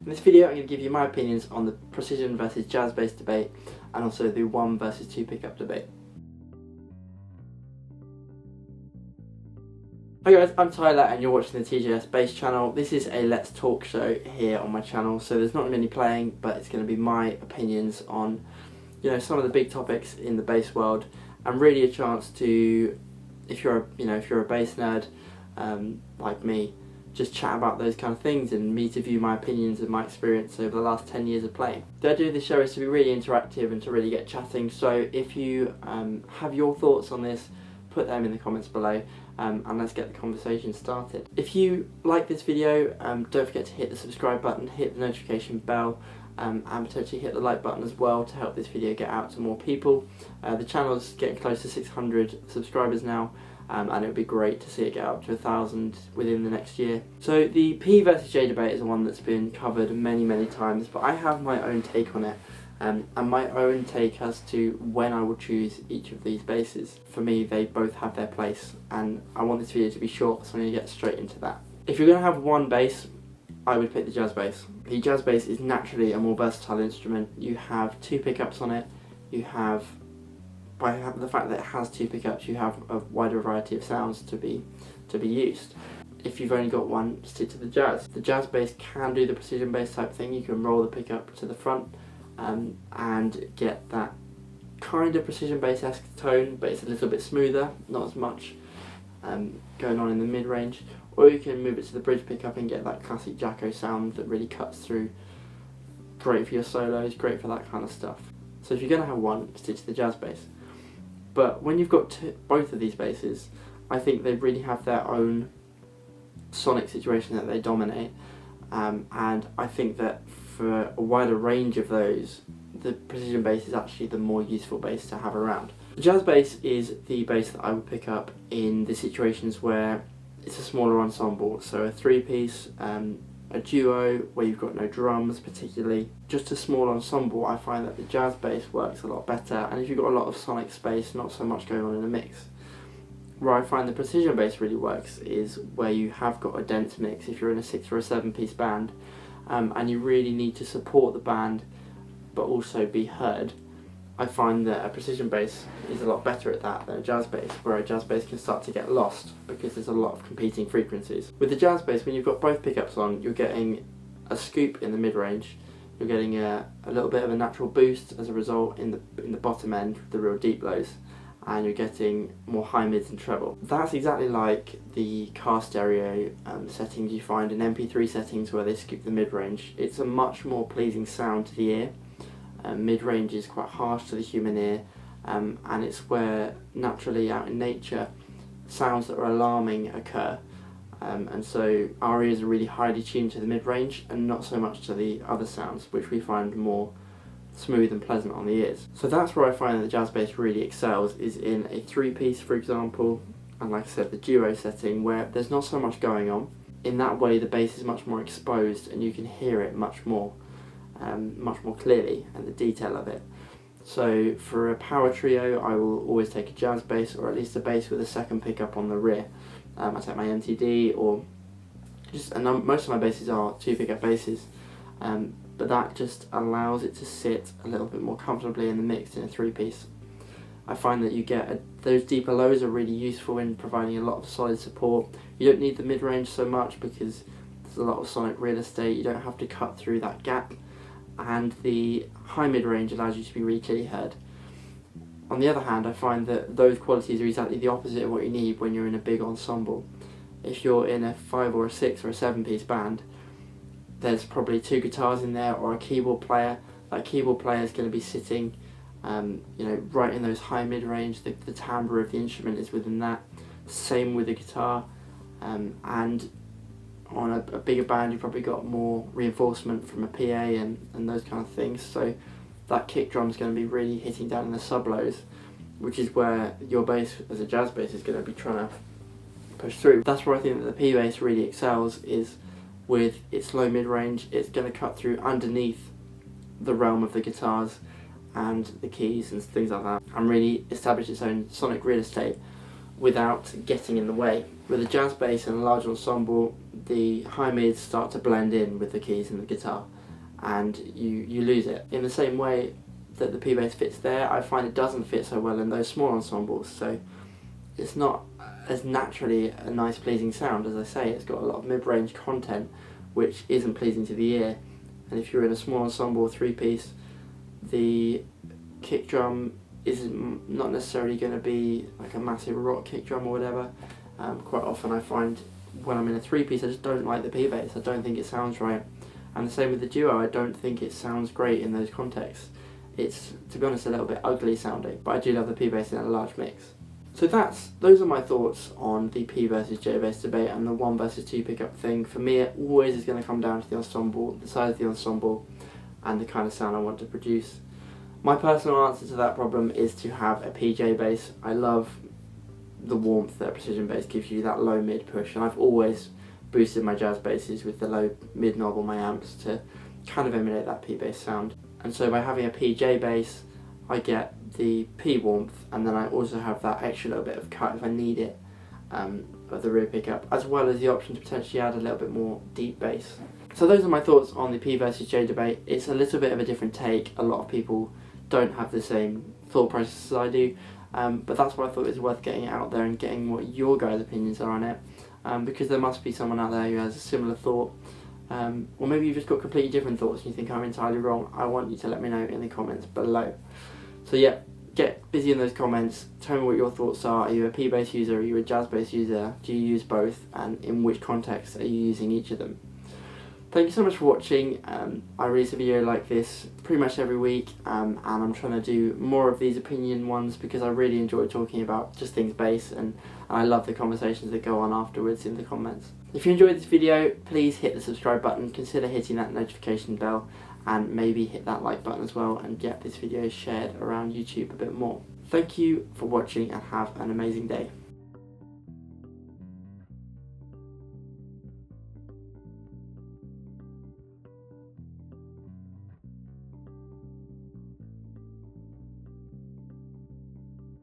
In this video I'm going to give you my opinions on the precision versus jazz bass debate and also the 1 versus 2 pickup debate. Hi guys, I'm Tyler and you're watching the TJS Bass channel. This is a Let's Talk show here on my channel, so there's not many playing, but it's going to be my opinions on, some of the big topics in the bass world, and really a chance to, if you're a bass nerd like me, just chat about those kind of things and me to view my opinions and my experience over the last 10 years of playing. The idea of this show is to be really interactive and to really get chatting, so if you have your thoughts on this, put them in the comments below and let's get the conversation started. If you like this video, don't forget to hit the subscribe button, hit the notification bell, and potentially hit the like button as well to help this video get out to more people. The channel's getting close to 600 subscribers now, and it would be great to see it get up to 1,000 within the next year. So the P versus J debate is one that's been covered many times, but I have my own take on it, and my own take as to when I will choose each of these basses. For me, they both have their place, and I want this video to be short, so I'm going to get straight into that. If you're going to have one bass, I would pick the jazz bass. The jazz bass is naturally a more versatile instrument. You have 2 pickups on it, by the fact that it has 2 pickups, you have a wider variety of sounds to be used. If you've only got one, stick to the jazz. The jazz bass can do the precision bass type thing. You can roll the pickup to the front and get that kind of precision bass-esque tone, but it's a little bit smoother, not as much going on in the mid-range. Or you can move it to the bridge pickup and get that classic Jaco sound that really cuts through. Great for your solos, great for that kind of stuff. So if you're going to have one, stick to the jazz bass. But when you've got both of these basses, I think they really have their own sonic situation that they dominate, and I think that for a wider range of those, the precision bass is actually the more useful bass to have around. The jazz bass is the bass that I would pick up in the situations where it's a smaller ensemble, so a 3-piece, a duo where you've got no drums particularly, just a small ensemble. I find that the jazz bass works a lot better, and if you've got a lot of sonic space, not so much going on in the mix. Where I find the precision bass really works is where you have got a dense mix, if you're in a 6 or a 7-piece band, and you really need to support the band but also be heard. I find that a precision bass is a lot better at that than a jazz bass, where a jazz bass can start to get lost because there's a lot of competing frequencies. With the jazz bass, when you've got both pickups on, you're getting a scoop in the mid-range, you're getting a little bit of a natural boost as a result in the bottom end, the real deep lows, and you're getting more high mids and treble. That's exactly like the car stereo settings you find in MP3 settings where they scoop the mid-range. It's a much more pleasing sound to the ear. Mid-range is quite harsh to the human ear, and it's where naturally out in nature sounds that are alarming occur, and so our ears are really highly tuned to the mid-range and not so much to the other sounds, which we find more smooth and pleasant on the ears. So that's where I find that the jazz bass really excels, is in a 3-piece, for example, and like I said, the duo setting where there's not so much going on. In that way the bass is much more exposed and you can hear it much more clearly, and the detail of it. So for a power trio, I will always take a jazz bass, or at least a bass with a 2nd pickup on the rear. I take my MTD, or most of my basses are 2 pickup basses, but that just allows it to sit a little bit more comfortably in the mix in a 3-piece. I find that you get those deeper lows are really useful in providing a lot of solid support. You don't need the mid-range so much because there's a lot of sonic real estate, you don't have to cut through that gap, and the high mid-range allows you to be really clearly heard. On the other hand, I find that those qualities are exactly the opposite of what you need when you're in a big ensemble. If you're in a 5 or a 6 or a 7-piece band, there's probably 2 guitars in there or a keyboard player. That keyboard player is going to be sitting right in those high mid-range. The timbre of the instrument is within that. Same with the guitar, and on a bigger band you've probably got more reinforcement from a PA and those kind of things, so that kick drum is going to be really hitting down in the sub-lows, which is where your bass as a jazz bass is going to be trying to push through. That's where I think that the P bass really excels, is with its low mid-range. It's going to cut through underneath the realm of the guitars and the keys and things like that, and really establish its own sonic real estate without getting in the way. With a jazz bass and a large ensemble, the high mids start to blend in with the keys and the guitar, and you lose it. In the same way that the P-bass fits there, I find it doesn't fit so well in those small ensembles, so it's not as naturally a nice pleasing sound. As I say, it's got a lot of mid-range content which isn't pleasing to the ear, and if you're in a small ensemble 3-piece, the kick drum is not necessarily going to be like a massive rock kick drum or whatever. Quite often I find when I'm in a 3-piece I just don't like the P-bass, I don't think it sounds right. And the same with the duo, I don't think it sounds great in those contexts. It's, to be honest, a little bit ugly sounding, but I do love the P-bass in a large mix. So those are my thoughts on the P versus J bass debate and the 1 versus 2 pickup thing. For me, it always is going to come down to the ensemble, the size of the ensemble, and the kind of sound I want to produce. My personal answer to that problem is to have a PJ bass. I love the warmth that a precision bass gives you, that low mid push, and I've always boosted my jazz basses with the low mid knob on my amps to kind of emulate that P bass sound. And so by having a PJ bass, I get the P warmth, and then I also have that extra little bit of cut if I need it of the rear pickup, as well as the option to potentially add a little bit more deep bass. So those are my thoughts on the P versus J debate. It's a little bit of a different take. A lot of people don't have the same thought process as I do, but that's why I thought it was worth getting it out there and getting what your guys' opinions are on it, because there must be someone out there who has a similar thought, or maybe you've just got completely different thoughts and you think I'm entirely wrong. I want you to let me know in the comments below. So yeah, get busy in those comments, tell me what your thoughts are. Are you a P-bass user, are you a jazz bass user, do you use both, and in which context are you using each of them? Thank you so much for watching. I release a video like this pretty much every week, and I'm trying to do more of these opinion ones because I really enjoy talking about just things bass, and I love the conversations that go on afterwards in the comments. If you enjoyed this video, please hit the subscribe button, consider hitting that notification bell, and maybe hit that like button as well, and get this video shared around YouTube a bit more. Thank you for watching and have an amazing day.